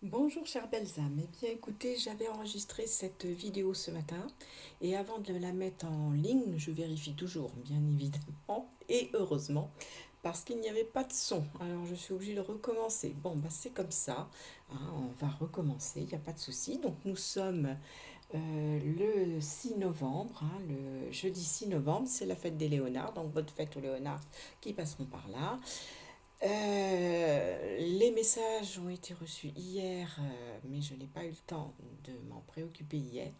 Bonjour chère belles âmes. Eh bien écoutez, j'avais enregistré cette vidéo ce matin et avant de la mettre en ligne, je vérifie toujours, bien évidemment, et heureusement, parce qu'il n'y avait pas de son. Alors je suis obligée de recommencer. Bon, bah c'est comme ça, hein, on va recommencer, il n'y a pas de souci. Donc nous sommes le 6 novembre, hein, le jeudi 6 novembre, c'est la fête des Léonards, donc votre fête aux Léonards qui passeront par là. Les messages ont été reçus hier, mais je n'ai pas eu le temps de m'en préoccuper hier.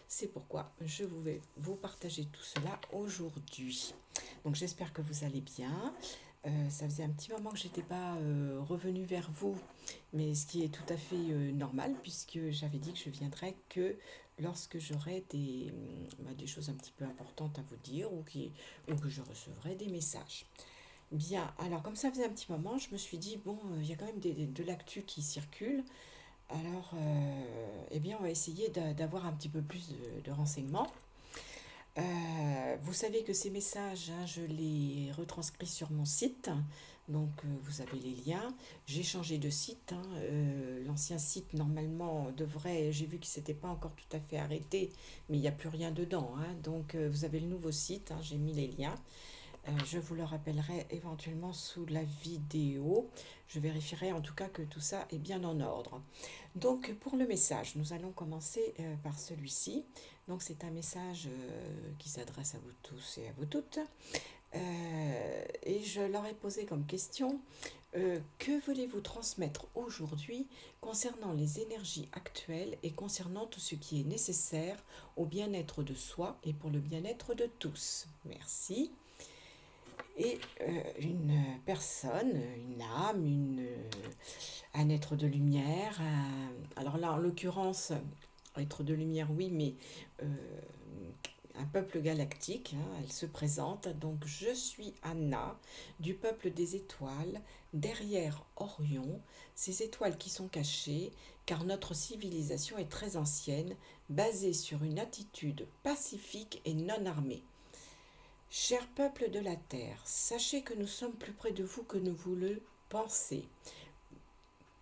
C'est pourquoi je vais vous partager tout cela aujourd'hui. Donc j'espère que vous allez bien. Ça faisait un petit moment que j'étais pas revenue vers vous, mais ce qui est tout à fait normal puisque j'avais dit que je viendrais que lorsque j'aurais des choses un petit peu importantes à vous dire ou que je recevrais des messages. Bien, alors comme ça faisait un petit moment, je me suis dit, bon, il y a quand même de l'actu qui circule. Alors, eh bien, on va essayer d'avoir un petit peu plus de renseignements. Vous savez que ces messages, hein, je les retranscris sur mon site. Donc, vous avez les liens. J'ai changé de site, hein. L'ancien site, normalement, devrait, j'ai vu qu'il ne s'était pas encore tout à fait arrêté, mais il n'y a plus rien dedans, hein. Donc, vous avez le nouveau site, hein, j'ai mis les liens. Je vous le rappellerai éventuellement sous la vidéo. Je vérifierai en tout cas que tout ça est bien en ordre. Donc pour le message, nous allons commencer par celui-ci. Donc c'est un message qui s'adresse à vous tous et à vous toutes. Et je leur ai posé comme question, que voulez-vous transmettre aujourd'hui concernant les énergies actuelles et concernant tout ce qui est nécessaire au bien-être de soi et pour le bien-être de tous. Merci. Et une personne, une âme, un être de lumière. Alors là, en l'occurrence, être de lumière, oui, mais euh, un peuple galactique, hein, elle se présente. Donc, je suis Anna, du peuple des étoiles, derrière Orion, ces étoiles qui sont cachées, car notre civilisation est très ancienne, basée sur une attitude pacifique et non armée. Cher peuple de la terre, sachez que nous sommes plus près de vous que ne vous le pensez.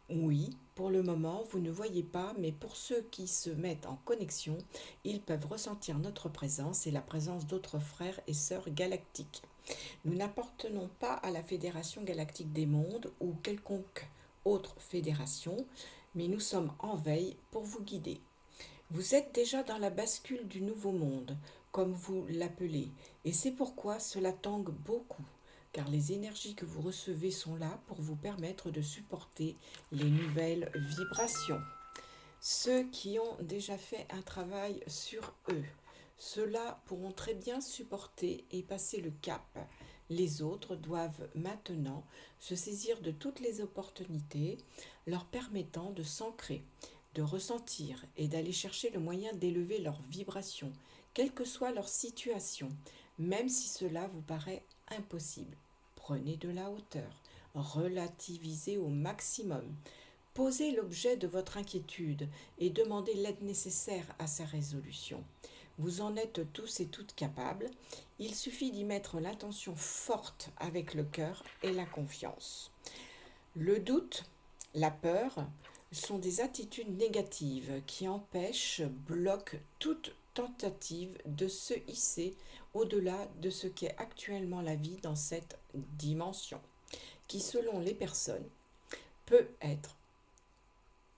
Oui, pour le moment, vous ne voyez pas, mais pour ceux qui se mettent en connexion, ils peuvent ressentir notre présence et la présence d'autres frères et sœurs galactiques. Nous n'appartenons pas à la Fédération galactique des mondes ou quelconque autre fédération, mais nous sommes en veille pour vous guider. Vous êtes déjà dans la bascule du nouveau monde, comme vous l'appelez, et c'est pourquoi cela tangue beaucoup, car les énergies que vous recevez sont là pour vous permettre de supporter les nouvelles vibrations. Ceux qui ont déjà fait un travail sur eux, ceux-là pourront très bien supporter et passer le cap. Les autres doivent maintenant se saisir de toutes les opportunités leur permettant de s'ancrer, de ressentir et d'aller chercher le moyen d'élever leur vibration, quelle que soit leur situation, même si cela vous paraît impossible. Prenez de la hauteur, relativisez au maximum. Posez l'objet de votre inquiétude et demandez l'aide nécessaire à sa résolution. Vous en êtes tous et toutes capables, il suffit d'y mettre l'intention forte avec le cœur et la confiance. Le doute, la peur sont des attitudes négatives qui empêchent, bloquent toute tentative de se hisser au-delà de ce qu'est actuellement la vie dans cette dimension, qui selon les personnes peut être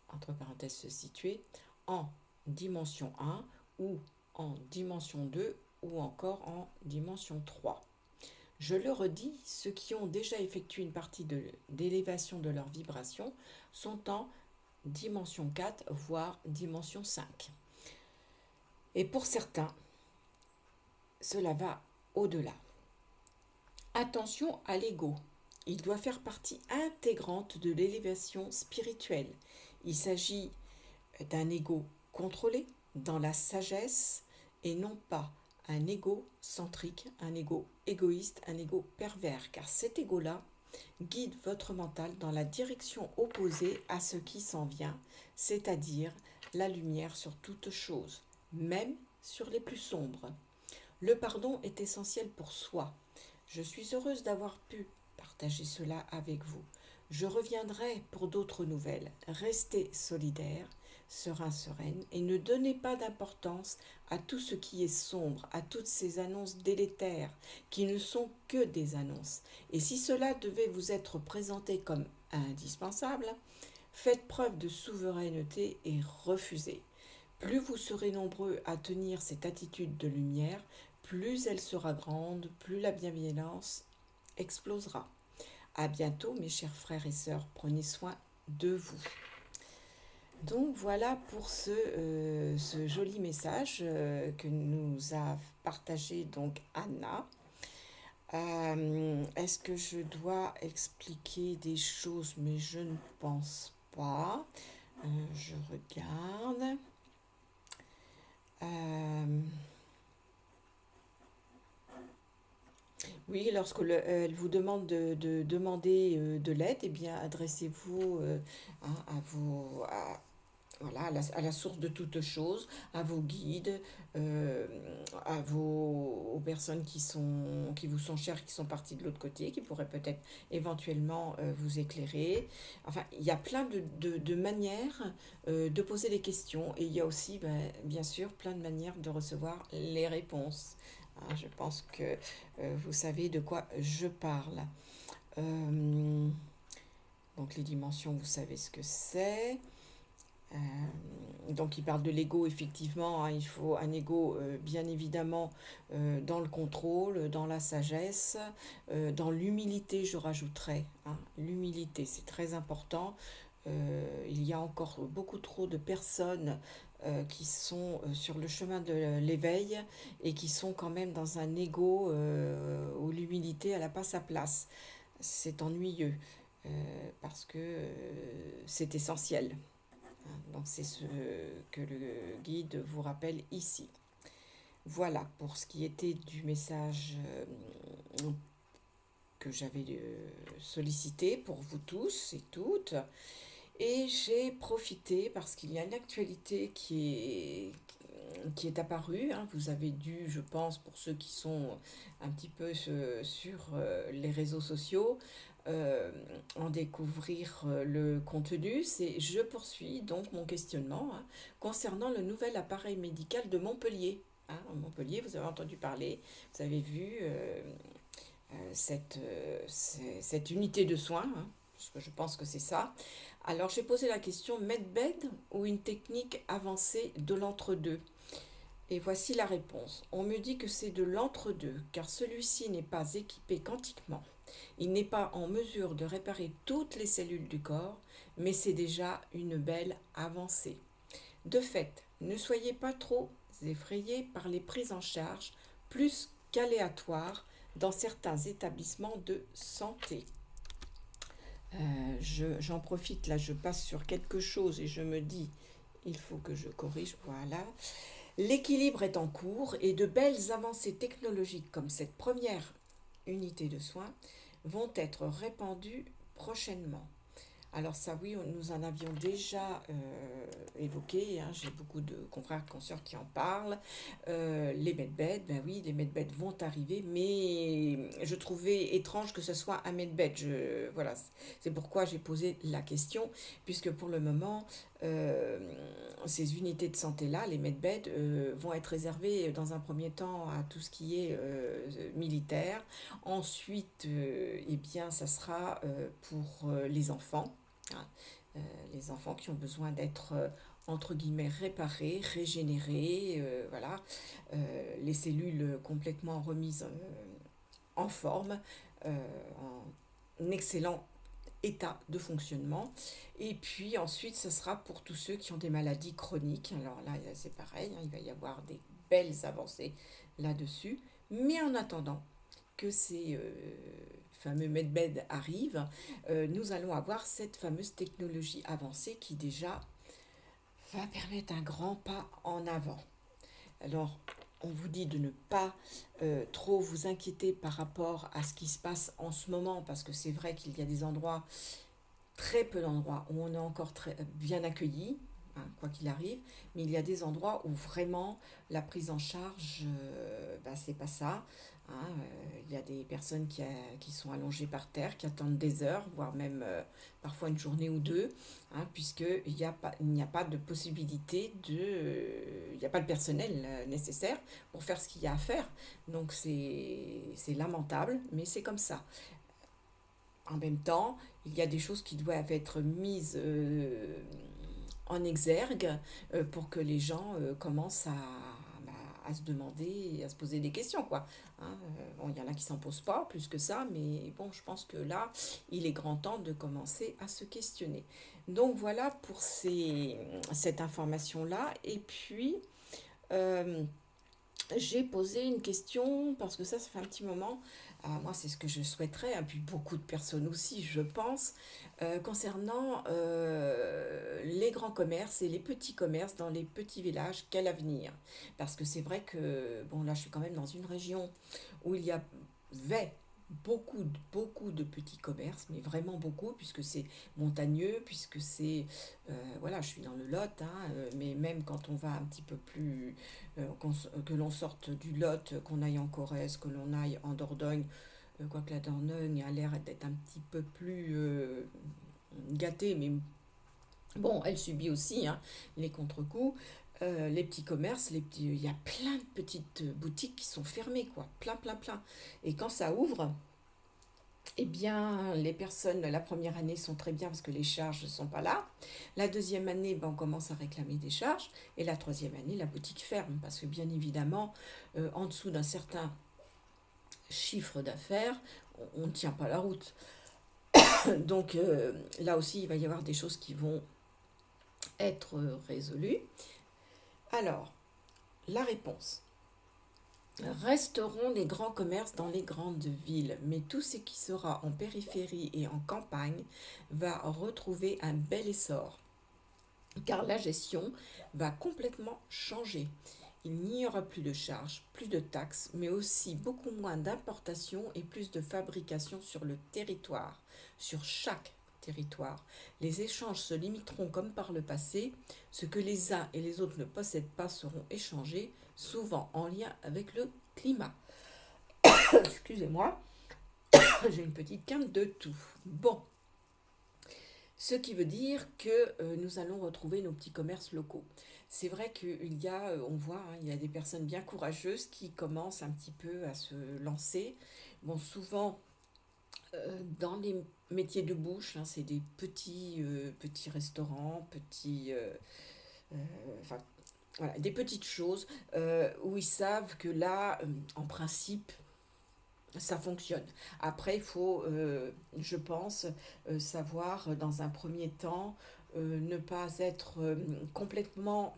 entre parenthèses se situer en dimension 1 ou en dimension 2 ou encore en dimension 3. Je le redis, ceux qui ont déjà effectué une partie d'élévation de leur vibration sont en dimension 4, voire dimension 5. Et pour certains, cela va au-delà. Attention à l'ego. Il doit faire partie intégrante de l'élévation spirituelle. Il s'agit d'un ego contrôlé dans la sagesse et non pas un ego centrique, un ego égoïste, un ego pervers, car cet ego-là guide votre mental dans la direction opposée à ce qui s'en vient, c'est-à-dire la lumière sur toute chose, même sur les plus sombres. Le pardon est essentiel pour soi. Je suis heureuse d'avoir pu partager cela avec vous. Je reviendrai pour d'autres nouvelles. Restez solidaires, sereins, sereines, et ne donnez pas d'importance à tout ce qui est sombre, à toutes ces annonces délétères, qui ne sont que des annonces. Et si cela devait vous être présenté comme indispensable, faites preuve de souveraineté et refusez. Plus vous serez nombreux à tenir cette attitude de lumière, plus elle sera grande, plus la bienveillance explosera. À bientôt mes chers frères et sœurs, prenez soin de vous. Donc voilà pour ce joli message que nous a partagé donc Anna. Est-ce que je dois expliquer des choses? Mais je ne pense pas. Je regarde. Oui, lorsque elle vous demande de demander de l'aide, eh bien, adressez-vous à vos, voilà, à la source de toutes choses, à vos guides, euh, aux personnes qui vous sont chères, qui sont parties de l'autre côté, qui pourraient peut-être éventuellement vous éclairer. Enfin, il y a plein de manières de poser les questions et il y a aussi, ben, bien sûr, plein de manières de recevoir les réponses. Hein, je pense que vous savez de quoi je parle. Euh, donc les dimensions, vous savez ce que c'est. Donc il parle de l'ego, effectivement, hein, il faut un ego bien évidemment dans le contrôle, dans la sagesse, dans l'humilité, je rajouterais. Hein, l'humilité, c'est très important. Il y a encore beaucoup trop de personnes qui sont sur le chemin de l'éveil et qui sont quand même dans un ego où l'humilité, elle n'a pas sa place. C'est ennuyeux parce que c'est essentiel. Donc c'est ce que le guide vous rappelle ici. Voilà pour ce qui était du message que j'avais sollicité pour vous tous et toutes. Et j'ai profité parce qu'il y a une actualité qui est apparue. Hein. Vous avez dû, je pense, pour ceux qui sont un petit peu sur les réseaux sociaux, en découvrir le contenu. C'est je poursuis donc mon questionnement hein, concernant le nouvel appareil médical de Montpellier. Hein, à Montpellier, vous avez entendu parler, vous avez vu cette unité de soins, hein, parce que je pense que c'est ça. Alors j'ai posé la question medbed ou une technique avancée de l'entre-deux. Et voici la réponse. On me dit que c'est de l'entre-deux, car celui-ci n'est pas équipé quantiquement. Il n'est pas en mesure de réparer toutes les cellules du corps, mais c'est déjà une belle avancée. De fait, ne soyez pas trop effrayés par les prises en charge plus qu'aléatoires dans certains établissements de santé. J'en profite, là je passe sur quelque chose et je me dis, il faut que je corrige, voilà. L'équilibre est en cours et de belles avancées technologiques comme cette première unité de soins vont être répandues prochainement. Alors ça oui, nous en avions déjà évoqué, hein, j'ai beaucoup de confrères et consoeurs qui en parlent. Les medbeds, ben oui, les medbeds vont arriver, mais je trouvais étrange que ce soit un medbed. Voilà, c'est pourquoi j'ai posé la question, puisque pour le moment, ces unités de santé-là, les medbeds, vont être réservées dans un premier temps à tout ce qui est militaire. Ensuite, eh bien, ça sera pour les enfants. Hein, les enfants qui ont besoin d'être entre guillemets réparés, régénérés, voilà, les cellules complètement remises en forme, en excellent état de fonctionnement. Et puis ensuite, ce sera pour tous ceux qui ont des maladies chroniques. Alors là, c'est pareil, hein, il va y avoir des belles avancées là-dessus. Mais en attendant que ces fameux medbed arrivent, nous allons avoir cette fameuse technologie avancée qui déjà va permettre un grand pas en avant. Alors, on vous dit de ne pas trop vous inquiéter par rapport à ce qui se passe en ce moment, parce que c'est vrai qu'il y a des endroits, très peu d'endroits, où on est encore très bien accueilli, hein, quoi qu'il arrive, mais il y a des endroits où vraiment la prise en charge, c'est pas ça. Hein, hein. Il y a des personnes qui sont allongées par terre, qui attendent des heures, voire même parfois une journée ou deux, hein, il n'y a pas de possibilité il n'y a pas le personnel nécessaire pour faire ce qu'il y a à faire. Donc c'est lamentable, mais c'est comme ça. En même temps, il y a des choses qui doivent être mises en exergue pour que les gens commencent bah, à se demander et à se poser des questions, quoi. Hein, bon, il y en a qui s'en posent pas plus que ça, mais bon, je pense que là, il est grand temps de commencer à se questionner. Donc voilà pour cette information-là. Et puis, euh, j'ai posé une question, parce que ça fait un petit moment, moi c'est ce que je souhaiterais, hein, puis beaucoup de personnes aussi, je pense, concernant les grands commerces et les petits commerces dans les petits villages, quel avenir? Parce que c'est vrai que, bon là je suis quand même dans une région où il y avait beaucoup de petits commerces, mais vraiment beaucoup, puisque c'est montagneux, puisque c'est, voilà, je suis dans le Lot, hein, mais même quand on va un petit peu plus que l'on sorte du Lot, qu'on aille en Corrèze, que l'on aille en Dordogne, quoique la Dordogne a l'air d'être un petit peu plus gâtée, mais bon, elle subit aussi hein, les contre-coups. Les petits commerces, il y a plein de petites boutiques qui sont fermées, quoi, plein. Et quand ça ouvre, eh bien, les personnes, la première année sont très bien parce que les charges ne sont pas là. La deuxième année, ben, on commence à réclamer des charges. Et la troisième année, la boutique ferme parce que bien évidemment, en dessous d'un certain chiffre d'affaires, on ne tient pas la route. Donc là aussi, il va y avoir des choses qui vont être résolues. Alors, la réponse. Resteront les grands commerces dans les grandes villes, mais tout ce qui sera en périphérie et en campagne va retrouver un bel essor, car la gestion va complètement changer. Il n'y aura plus de charges, plus de taxes, mais aussi beaucoup moins d'importations et plus de fabrication sur le territoire, sur chaque territoire. Les échanges se limiteront comme par le passé. Ce que les uns et les autres ne possèdent pas seront échangés, souvent en lien avec le climat. Excusez-moi, j'ai une petite quinte de tout. Bon, ce qui veut dire que nous allons retrouver nos petits commerces locaux. C'est vrai qu'il y a, on voit, hein, il y a des personnes bien courageuses qui commencent un petit peu à se lancer. Bon, souvent, dans les métiers de bouche, hein, c'est des petits restaurants, euh, enfin, voilà, des petites choses où ils savent que là, en principe, ça fonctionne. Après, il faut, je pense, savoir dans un premier temps ne pas être complètement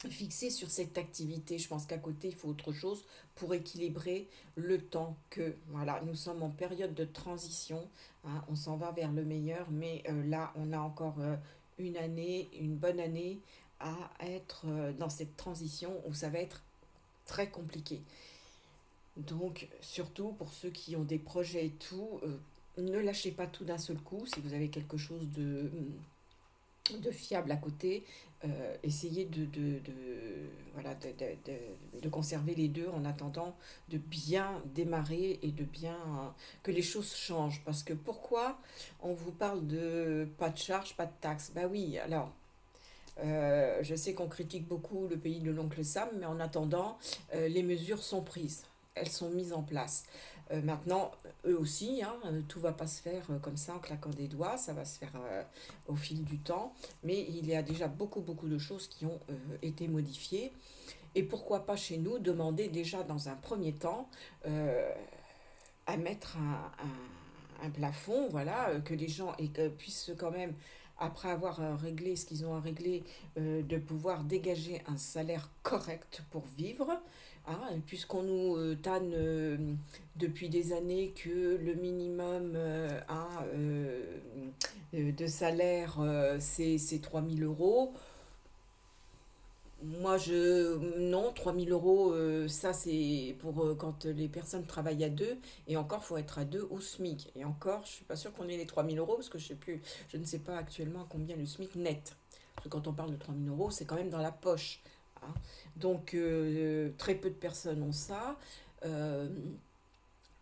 fixé sur cette activité. Je pense qu'à côté, il faut autre chose pour équilibrer le temps que, voilà, nous sommes en période de transition, hein, on s'en va vers le meilleur, mais là, on a encore une année, une bonne année à être dans cette transition où ça va être très compliqué. Donc, surtout pour ceux qui ont des projets et tout, ne lâchez pas tout d'un seul coup. Si vous avez quelque chose de fiable à côté, essayez voilà, de conserver les deux en attendant de bien démarrer et de bien que les choses changent. Parce que pourquoi on vous parle de pas de charge, pas de taxes? Bah oui, alors. Je sais qu'on critique beaucoup le pays de l'oncle Sam, mais en attendant, les mesures sont prises. Elles sont mises en place. Maintenant, eux aussi, hein, tout ne va pas se faire comme ça en claquant des doigts, ça va se faire au fil du temps, mais il y a déjà beaucoup de choses qui ont été modifiées. Et pourquoi pas chez nous demander déjà dans un premier temps à mettre un plafond, voilà, que les gens puissent quand même, après avoir réglé ce qu'ils ont à régler, de pouvoir dégager un salaire correct pour vivre. Hein, puisqu'on nous tanne depuis des années que le minimum hein, de salaire, c'est 3 000 euros. Moi, non, 3 000 euros, ça c'est pour quand les personnes travaillent à deux, et encore, il faut être à deux au SMIC. Et encore, je suis pas sûre qu'on ait les 3 000 euros, parce que je sais plus, je ne sais pas actuellement combien le SMIC net. Parce que quand on parle de 3 000 euros, c'est quand même dans la poche. Hein. Donc, très peu de personnes ont ça. Euh,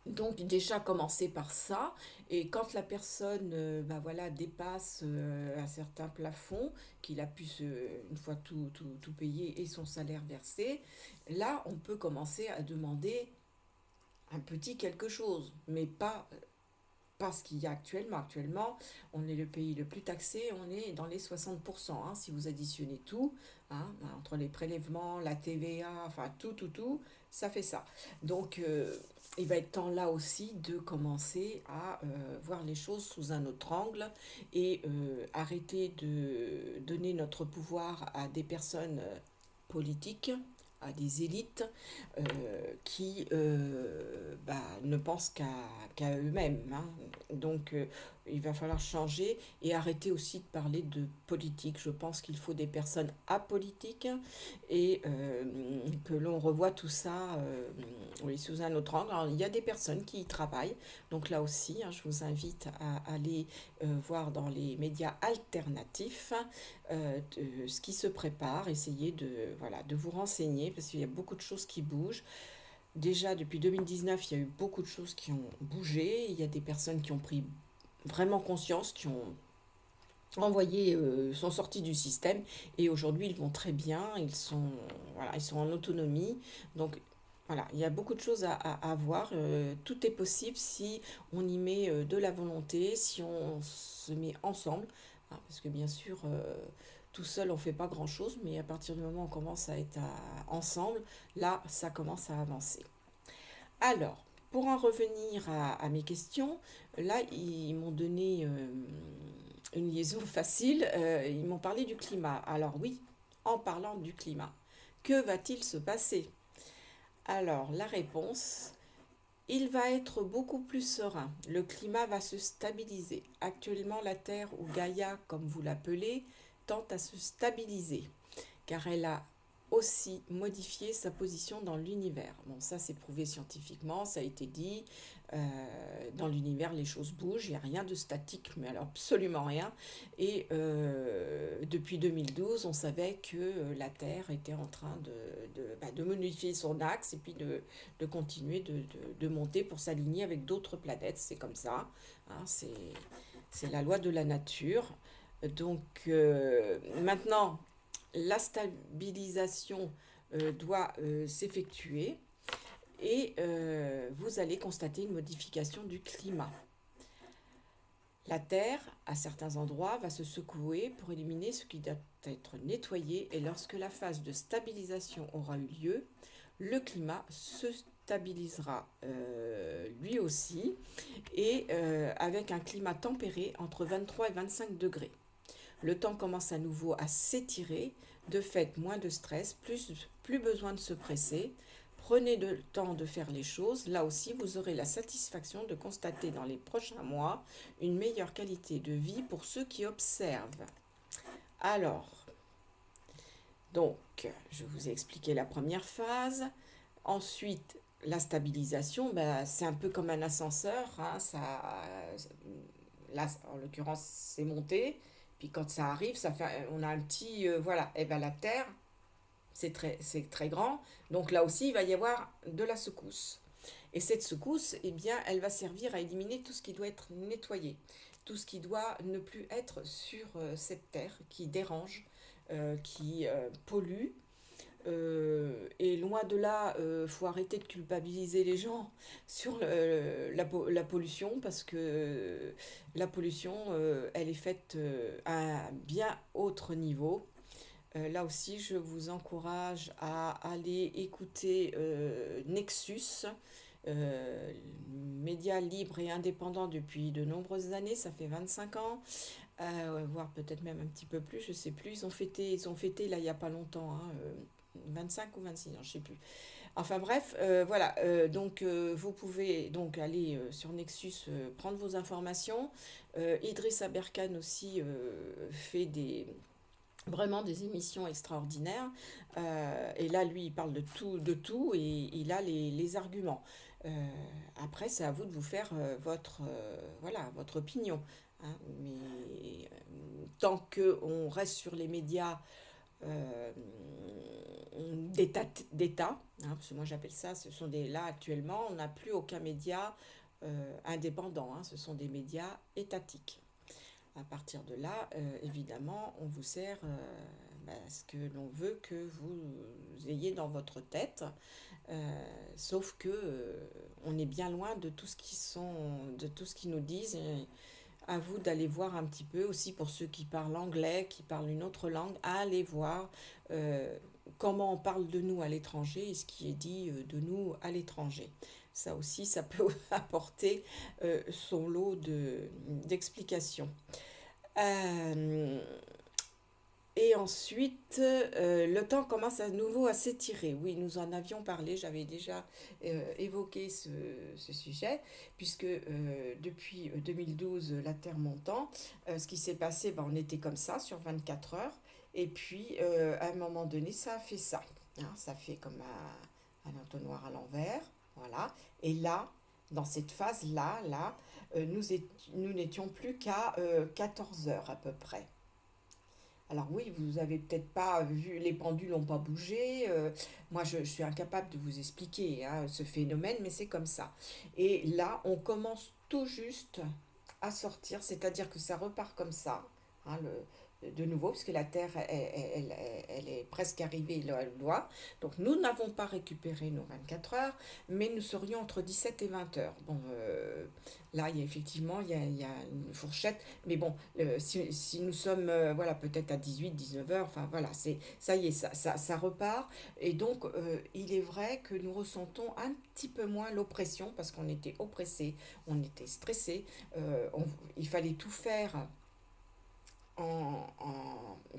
donc déjà commencer par ça, et quand la personne bah voilà, dépasse un certain plafond, qu'il a pu une fois tout payé et son salaire versé, là on peut commencer à demander un petit quelque chose, mais pas ce qu'il y a actuellement. Actuellement, on est le pays le plus taxé, on est dans les 60%, hein, si vous additionnez tout, hein, entre les prélèvements, la TVA, enfin tout, ça fait ça. Donc, il va être temps là aussi de commencer à voir les choses sous un autre angle et arrêter de donner notre pouvoir à des personnes politiques, à des élites qui bah, ne pensent qu'à eux-mêmes, hein. Donc il va falloir changer et arrêter aussi de parler de politique. Je pense qu'il faut des personnes apolitiques et que l'on revoit tout ça oui, sous un autre angle. Alors, il y a des personnes qui y travaillent, donc là aussi, hein, je vous invite à aller voir dans les médias alternatifs ce qui se prépare, essayer voilà, de vous renseigner parce qu'il y a beaucoup de choses qui bougent. Déjà, depuis 2019, il y a eu beaucoup de choses qui ont bougé. Il y a des personnes qui ont pris vraiment conscience, qui ont envoyé, sont sortis du système et aujourd'hui ils vont très bien. Voilà, ils sont en autonomie. Donc voilà, il y a beaucoup de choses à voir. Tout est possible si on y met de la volonté, si on se met ensemble. Hein, parce que bien sûr, tout seul on ne fait pas grand-chose, mais à partir du moment où on commence à être ensemble, là ça commence à avancer. Alors, pour en revenir à mes questions, là, ils m'ont donné une liaison facile. Ils m'ont parlé du climat. Alors oui, en parlant du climat, que va-t-il se passer? Alors, la réponse, il va être beaucoup plus serein. Le climat va se stabiliser. Actuellement, la Terre, ou Gaïa, comme vous l'appelez, tend à se stabiliser car elle a aussi modifié sa position dans l'univers. Bon, ça c'est prouvé scientifiquement, ça a été dit. Dans l'univers, les choses bougent, il n'y a rien de statique, mais alors absolument rien. Et depuis 2012, on savait que la Terre était en train de modifier son axe et puis de continuer de monter pour s'aligner avec d'autres planètes. C'est comme ça, hein, c'est la loi de la nature. Donc maintenant, la stabilisation doit s'effectuer et vous allez constater une modification du climat. La Terre, à certains endroits, va se secouer pour éliminer ce qui doit être nettoyé et lorsque la phase de stabilisation aura eu lieu, le climat se stabilisera lui aussi et avec un climat tempéré entre 23 et 25 degrés. Le temps commence à nouveau à s'étirer, de fait moins de stress, plus besoin de se presser. Prenez le temps de faire les choses, là aussi vous aurez la satisfaction de constater dans les prochains mois une meilleure qualité de vie pour ceux qui observent. Alors, donc, je vous ai expliqué la première phase. Ensuite, la stabilisation, ben, c'est un peu comme un ascenseur, hein, là, en l'occurrence, c'est monté. Puis quand ça arrive, on a un petit, voilà. Et ben la Terre, c'est très grand. Donc là aussi, il va y avoir de la secousse. Et cette secousse, eh bien, elle va servir à éliminer tout ce qui doit être nettoyé, tout ce qui doit ne plus être sur cette Terre, qui dérange, qui pollue. Et loin de là, faut arrêter de culpabiliser les gens sur la pollution parce que la pollution, elle est faite à un bien autre niveau. Là aussi, je vous encourage à aller écouter Nexus, média libre et indépendant depuis de nombreuses années, ça fait 25 ans, voire peut-être même un petit peu plus, je sais plus. Ils ont fêté là il n'y a pas longtemps, hein, 25 ou 26 ans, je sais plus. Enfin bref, voilà, donc vous pouvez donc aller sur Nexus prendre vos informations. Idriss Aberkan aussi fait vraiment des émissions extraordinaires. Et là, lui, il parle de tout et il a les arguments. Après, c'est à vous de vous faire voilà, votre opinion, hein. Mais tant qu'on reste sur les médias euh, d'État, hein, parce que moi j'appelle ça, ce sont des, là actuellement, on n'a plus aucun média indépendant, hein, ce sont des médias étatiques. À partir de là, évidemment, on vous sert ce que l'on veut que vous ayez dans votre tête, sauf que on est bien loin de tout ce de tout ce qu'ils nous disent. Et à vous d'aller voir un petit peu aussi pour ceux qui parlent anglais, qui parlent une autre langue, allez voir euh, comment on parle de nous à l'étranger et ce qui est dit de nous à l'étranger. Ça aussi, ça peut apporter son lot d'explications. Euh, et ensuite, le temps commence à nouveau à s'étirer. Oui, nous en avions parlé, j'avais déjà évoqué ce sujet, puisque depuis 2012, la Terre montant, ce qui s'est passé, ben, on était comme ça sur 24 heures, et puis à un moment donné, ça a fait ça. Hein, ça fait comme un entonnoir à l'envers, voilà. Et là, dans cette phase-là, nous n'étions plus qu'à 14 heures à peu près. Alors oui, vous avez peut-être pas vu, les pendules n'ont pas bougé. Moi, je suis incapable de vous expliquer hein, ce phénomène, mais c'est comme ça. Et là, on commence tout juste à sortir, c'est-à-dire que ça repart comme ça, hein, de nouveau, parce que la Terre, elle est presque arrivée loin. Donc nous n'avons pas récupéré nos 24 heures, mais nous serions entre 17 et 20 heures. Bon, là, effectivement, il y a une fourchette, mais bon, si nous sommes, voilà, peut-être à 18, 19 heures, enfin voilà, ça y est, ça repart. Et donc, il est vrai que nous ressentons un petit peu moins l'oppression, parce qu'on était oppressés, on était stressés, il fallait tout faire en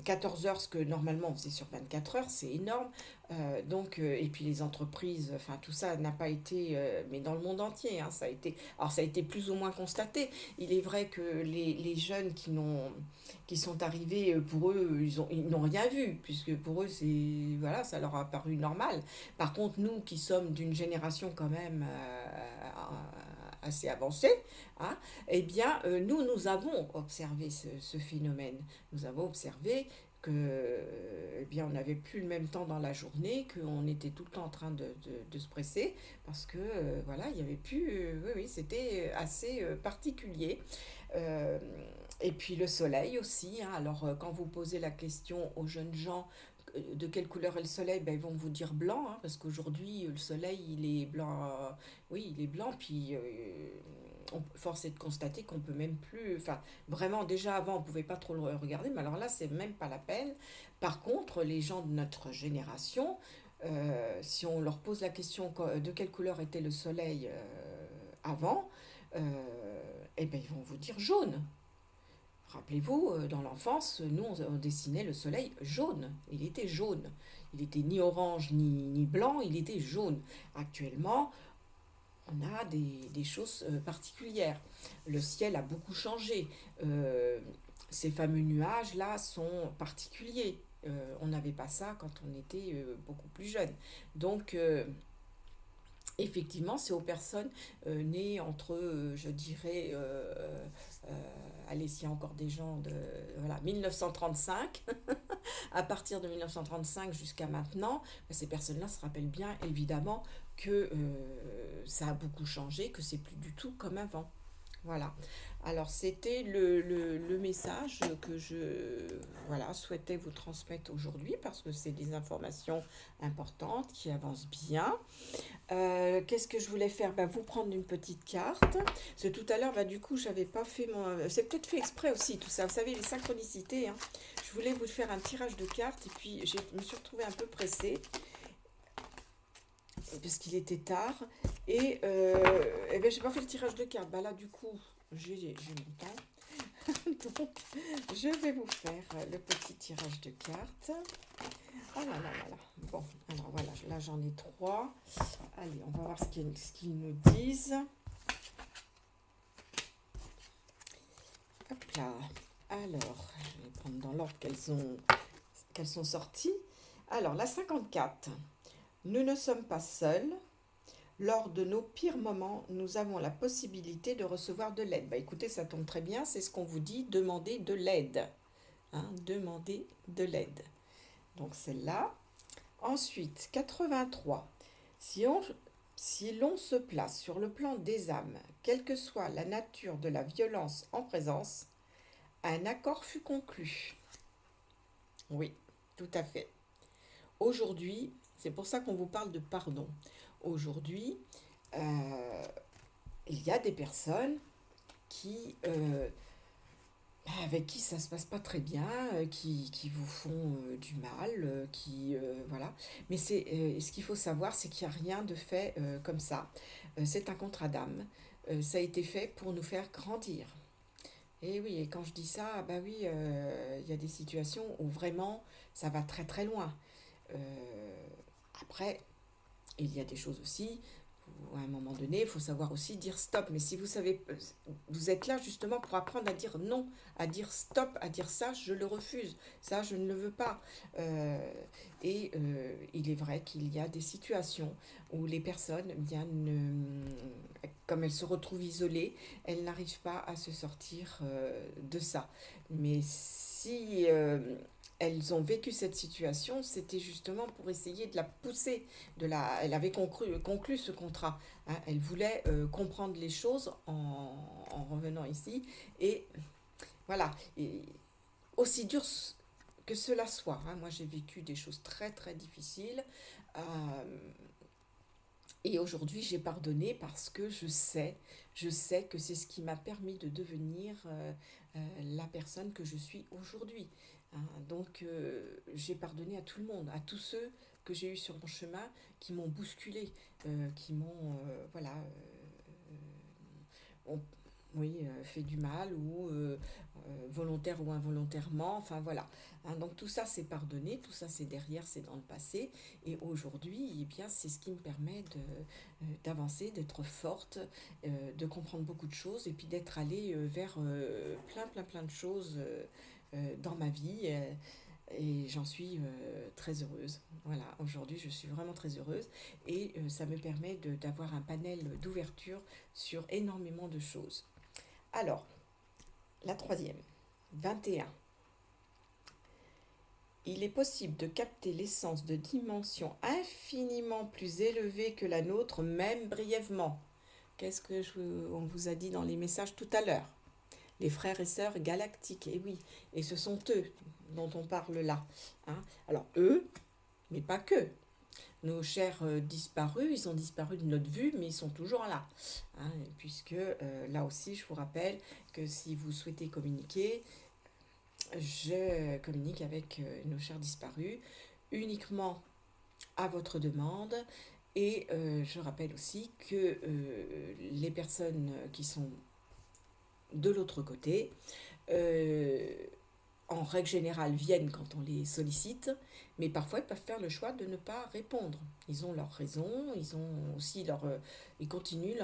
14 heures, ce que normalement on faisait sur 24 heures, c'est énorme. Et puis les entreprises, enfin tout ça n'a pas été, mais dans le monde entier, hein, ça a été, alors ça a été plus ou moins constaté. Il est vrai que les jeunes qui sont arrivés, pour eux, ils n'ont rien vu, puisque pour eux, voilà, ça leur a paru normal. Par contre, nous qui sommes d'une génération quand même assez avancée, hein, eh bien, nous avons observé ce phénomène. Nous avons observé que, eh bien, on n'avait plus le même temps dans la journée, qu'on était tout le temps en train de se presser, parce que, voilà, il y avait plus... oui, oui, c'était assez particulier. Euh, et puis le soleil aussi, hein. Alors, quand vous posez la question aux jeunes gens, de quelle couleur est le soleil, ben, ils vont vous dire blanc, hein, parce qu'aujourd'hui, le soleil, il est blanc. Oui, il est blanc, puis force est de constater qu'on peut même plus. Enfin, vraiment, déjà avant, on pouvait pas trop le regarder, mais alors là, c'est même pas la peine. Par contre, les gens de notre génération, si on leur pose la question de quelle couleur était le soleil avant, eh ben, ils vont vous dire jaune. Rappelez-vous, dans l'enfance, nous, on dessinait le soleil jaune. Il était jaune. Il était ni orange ni blanc, il était jaune. Actuellement, on a des choses particulières. Le ciel a beaucoup changé. Ces fameux nuages-là sont particuliers. On n'avait pas ça quand on était beaucoup plus jeune. Donc, effectivement, c'est aux personnes nées entre, je dirais, allez, s'il y a encore des gens de voilà, 1935, à partir de 1935 jusqu'à maintenant, ben, ces personnes-là se rappellent bien évidemment que ça a beaucoup changé, que c'est plus du tout comme avant. Voilà. Alors, c'était le message que je voilà, souhaitais vous transmettre aujourd'hui parce que c'est des informations importantes qui avancent bien. Qu'est-ce que je voulais faire? Bah, vous prendre une petite carte. Parce que tout à l'heure, bah, du coup, j'avais pas fait mon. C'est peut-être fait exprès aussi, tout ça. Vous savez, les synchronicités. Hein. Je voulais vous faire un tirage de cartes et puis je me suis retrouvée un peu pressée parce qu'il était tard. Et ben, j'ai pas fait le tirage de cartes. Bah là, du coup, j'ai mon temps. Donc, je vais vous faire le petit tirage de cartes. Oh là là là là. Bon, alors voilà, là j'en ai trois. Allez, on va voir ce qu'ils nous disent. Hop là. Alors, je vais les prendre dans l'ordre qu'elles sont sorties. Alors, la 54. Nous ne sommes pas seuls. Lors de nos pires moments, nous avons la possibilité de recevoir de l'aide. Bah écoutez, ça tombe très bien, c'est ce qu'on vous dit, demandez de l'aide. Hein, demandez de l'aide. Donc celle-là. Ensuite, 83. Si on, si l'on se place sur le plan des âmes, quelle que soit la nature de la violence en présence, un accord fut conclu. Oui, tout à fait. Aujourd'hui, c'est pour ça qu'on vous parle de pardon. Aujourd'hui, euh, il y a des personnes qui, avec qui ça se passe pas très bien, qui vous font du mal, voilà. Mais ce qu'il faut savoir, c'est qu'il n'y a rien de fait comme ça. C'est un contrat d'âme. Ça a été fait pour nous faire grandir. Et oui, et quand je dis ça, bah oui, il y a des situations où vraiment ça va très très loin. Euh, Après, il y a des choses aussi où à un moment donné, il faut savoir aussi dire stop. Mais si vous savez, vous êtes là justement pour apprendre à dire non, à dire stop, à dire ça, je le refuse, ça, je ne le veux pas. Il est vrai qu'il y a des situations où les personnes, eh bien, comme elles se retrouvent isolées, elles n'arrivent pas à se sortir de ça. Mais si elles ont vécu cette situation, c'était justement pour essayer de la pousser, elle avait conclu ce contrat, hein. Elle voulait comprendre les choses en revenant ici. Et voilà, et aussi dur que cela soit, hein. Moi, j'ai vécu des choses très très difficiles. euh, et aujourd'hui, j'ai pardonné parce que je sais que c'est ce qui m'a permis de devenir la personne que je suis aujourd'hui, hein. Donc, j'ai pardonné à tout le monde, à tous ceux que j'ai eus sur mon chemin qui m'ont bousculé, qui m'ont, voilà, ont- oui, fait du mal ou volontaire ou involontairement, enfin voilà. Hein, donc tout ça c'est pardonné, tout ça c'est derrière, c'est dans le passé. Et aujourd'hui, eh bien, c'est ce qui me permet d'avancer, d'être forte, de comprendre beaucoup de choses et puis d'être allée vers plein de choses dans ma vie. Et j'en suis très heureuse. Voilà, aujourd'hui je suis vraiment très heureuse et ça me permet d'avoir un panel d'ouverture sur énormément de choses. Alors, la troisième, 21. Il est possible de capter l'essence de dimensions infiniment plus élevées que la nôtre, même brièvement. On vous a dit dans les messages tout à l'heure? Les frères et sœurs galactiques, et oui, et ce sont eux dont on parle là, hein. Alors eux, mais pas que. Nos chers disparus, ils ont disparu de notre vue, mais ils sont toujours là, hein, puisque là aussi, je vous rappelle que si vous souhaitez communiquer, je communique avec nos chers disparus uniquement à votre demande. Et je rappelle aussi que les personnes qui sont de l'autre côté, euh, en règle générale, viennent quand on les sollicite, mais parfois ils peuvent faire le choix de ne pas répondre. Ils ont leurs raisons, ils ont aussi ils continuent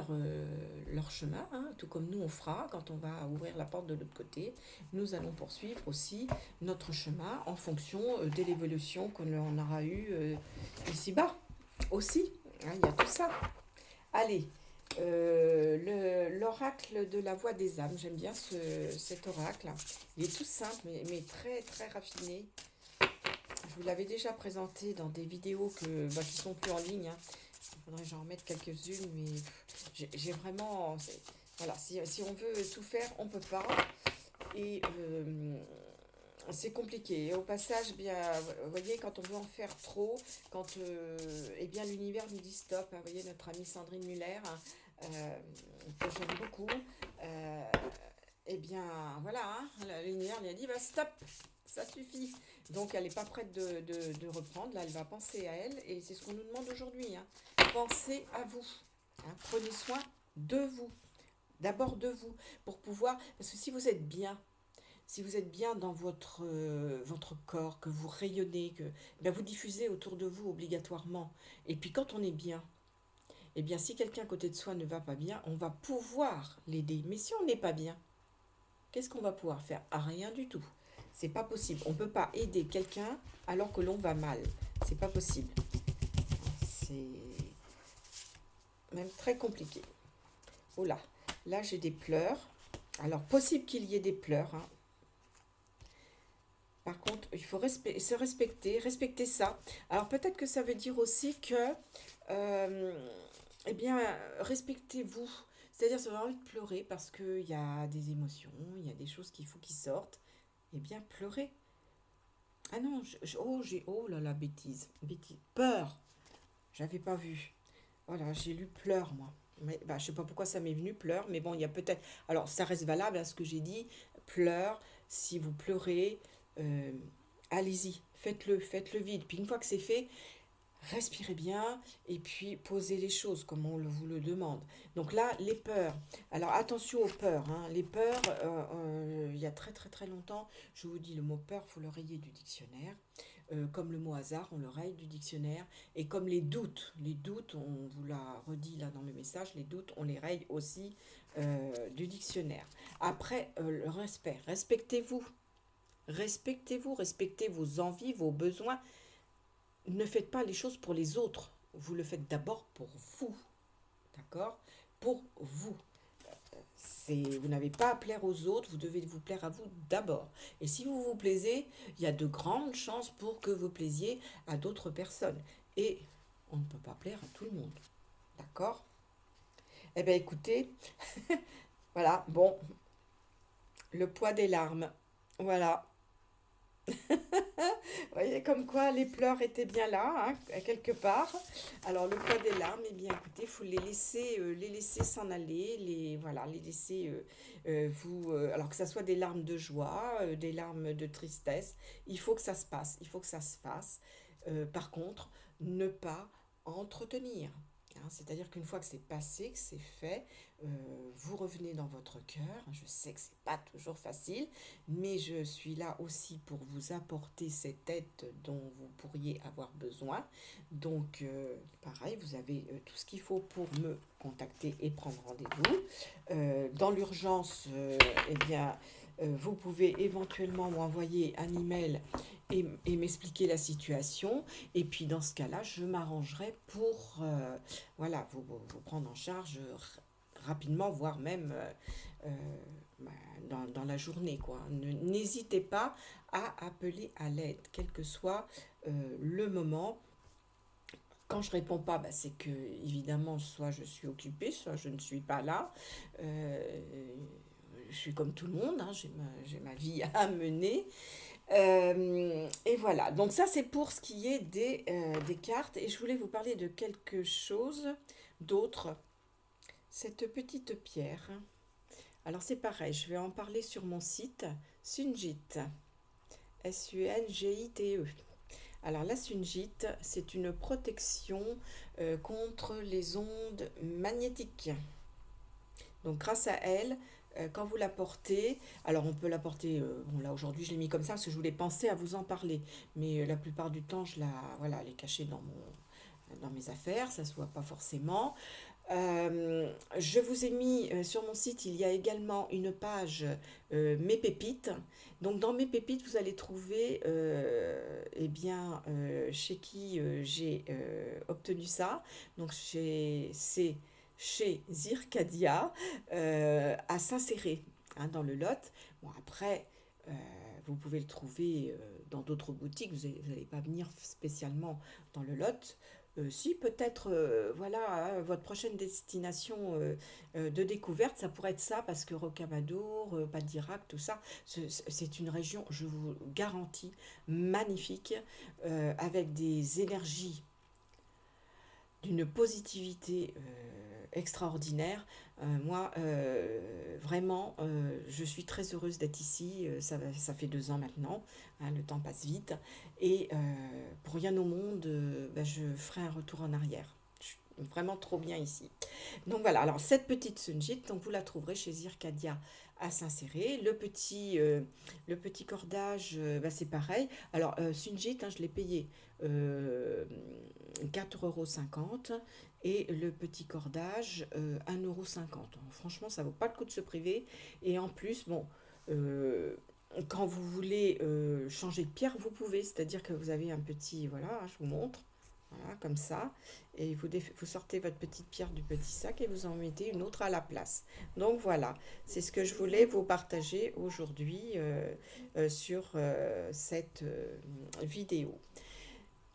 leur chemin, hein, tout comme nous on fera quand on va ouvrir la porte de l'autre côté. Nous allons poursuivre aussi notre chemin en fonction de l'évolution qu'on aura eue ici-bas aussi, hein. Il y a tout ça. Allez, l'oracle de la voix des âmes, j'aime bien cet oracle. Il est tout simple, mais très très raffiné. Je vous l'avais déjà présenté dans des vidéos qui sont plus en ligne, hein. Il faudrait que j'en remette quelques-unes, mais j'ai vraiment... Voilà, si on veut tout faire, on peut pas. Et c'est compliqué. Et au passage, bien, vous voyez, quand on veut en faire trop, quand eh bien, l'univers nous dit stop, hein. Vous voyez, notre amie Sandrine Muller, hein, que j'aime beaucoup, euh, eh bien, voilà, hein, l'univers lui a dit, bah, stop, ça suffit. Donc, elle n'est pas prête de reprendre. Là, elle va penser à elle. Et c'est ce qu'on nous demande aujourd'hui, hein. Pensez à vous, hein. Prenez soin de vous. D'abord de vous. Pour pouvoir... Parce que si vous êtes bien dans votre corps, que vous rayonnez, que ben vous diffusez autour de vous obligatoirement. Et puis quand on est bien, eh bien si quelqu'un à côté de soi ne va pas bien, on va pouvoir l'aider. Mais si on n'est pas bien, qu'est-ce qu'on va pouvoir faire? Ah, rien du tout. C'est pas possible. On ne peut pas aider quelqu'un alors que l'on va mal. C'est pas possible. C'est même très compliqué. Oh là j'ai des pleurs. Alors possible qu'il y ait des pleurs, hein. Par contre, il faut se respecter, respecter ça. Alors peut-être que ça veut dire aussi que, euh, eh bien, respectez-vous. C'est-à-dire, si vous avez envie de pleurer parce qu'il y a des émotions, il y a des choses qu'il faut qui sortent, eh bien, pleurez. Ah non, oh là là, bêtise, bêtise, peur, j'avais pas vu. Voilà, j'ai lu pleure, moi. Mais, bah, je sais pas pourquoi ça m'est venu, pleure, mais bon, il y a peut-être. Alors, ça reste valable à ce que j'ai dit. Pleure, si vous pleurez, euh, allez-y, faites-le vite. Puis une fois que c'est fait, respirez bien et puis posez les choses comme vous le demande. Donc là, les peurs. Alors attention aux peurs, hein. Les peurs, il y a très très très longtemps, je vous dis le mot peur, il faut le rayer du dictionnaire. Comme le mot hasard, on le raye du dictionnaire. Et comme les doutes, on vous l'a redit là dans le message, les doutes, on les raye aussi du dictionnaire. Après, le respect. Respectez-vous, respectez vos envies, vos besoins. Ne faites pas les choses pour les autres. Vous le faites d'abord pour vous. D'accord? Pour vous. Vous n'avez pas à plaire aux autres, vous devez vous plaire à vous d'abord. Et si vous vous plaisez, il y a de grandes chances pour que vous plaisiez à d'autres personnes. Et on ne peut pas plaire à tout le monde. D'accord? Eh bien écoutez, voilà, bon, le poids des larmes. Voilà. Vous voyez comme quoi les pleurs étaient bien là, hein, quelque part. Alors le poids des larmes, eh bien écoutez, il faut les laisser s'en aller, voilà, les laisser alors que ça soit des larmes de joie, des larmes de tristesse, il faut que ça se passe, il faut que ça se fasse. Par contre, ne pas entretenir. Hein, c'est-à-dire qu'une fois que c'est passé, que c'est fait, euh, vous revenez dans votre cœur. Je sais que c'est pas toujours facile, mais je suis là aussi pour vous apporter cette aide dont vous pourriez avoir besoin. Donc, pareil, vous avez tout ce qu'il faut pour me contacter et prendre rendez-vous. Dans l'urgence, eh bien, vous pouvez éventuellement m'envoyer un email et m'expliquer la situation. Et puis, dans ce cas-là, je m'arrangerai pour voilà, vous prendre en charge rapidement, voire même euh, bah, dans la journée, quoi. N'hésitez pas à appeler à l'aide, quel que soit le moment. Quand je réponds pas, bah, c'est que évidemment, soit je suis occupée, soit je ne suis pas là. Euh, je suis comme tout le monde, hein, j'ai ma vie à mener. Et voilà, donc ça c'est pour ce qui est des cartes. Et je voulais vous parler de quelque chose d'autre. Cette petite pierre. Alors c'est pareil, je vais en parler sur mon site Sungit. Sungite. Alors la sungite, c'est une protection contre les ondes magnétiques. Donc grâce à elle, quand vous la portez, alors on peut la porter, bon là aujourd'hui je l'ai mis comme ça parce que je voulais penser à vous en parler, mais la plupart du temps voilà, elle est cachée dans mes affaires, ça se voit pas forcément. Je vous ai mis sur mon site, il y a également une page Mes pépites. Donc dans Mes pépites, vous allez trouver eh bien, chez qui j'ai obtenu ça. Donc c'est chez Zircadia à Saint-Céré, hein, dans le Lot. Bon après, euh, vous pouvez le trouver dans d'autres boutiques. Vous n'allez pas venir spécialement dans le Lot. Si peut-être, voilà, hein, votre prochaine destination de découverte, ça pourrait être ça, parce que Rocamadour, Pas d'Irak, tout ça, c'est une région, je vous garantis, magnifique, avec des énergies d'une positivité extraordinaire. Moi, vraiment, je suis très heureuse d'être ici. Ça fait 2 ans maintenant, hein, le temps passe vite. Et pour rien au monde, ben, je ferai un retour en arrière. Je suis vraiment trop bien ici. Donc voilà, alors cette petite Sunjit, donc vous la trouverez chez Zircadia à s'insérer. Le petit cordage, bah, c'est pareil. Alors Sunjit, hein, je l'ai payé euh, 4,50 € et le petit cordage 1,50 €. Franchement, ça vaut pas le coup de se priver. Et en plus, bon, euh, quand vous voulez changer de pierre, vous pouvez. C'est-à-dire que vous avez un petit, voilà, je vous montre. Voilà, comme ça. Et vous sortez votre petite pierre du petit sac et vous en mettez une autre à la place. Donc voilà, c'est ce que je voulais vous partager aujourd'hui sur cette vidéo.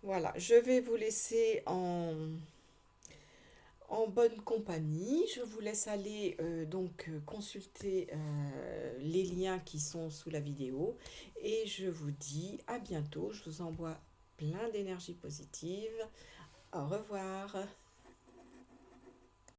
Voilà, je vais vous laisser en bonne compagnie. Je vous laisse aller consulter les liens qui sont sous la vidéo. Et je vous dis à bientôt. Je vous envoie plein d'énergie positive. Au revoir.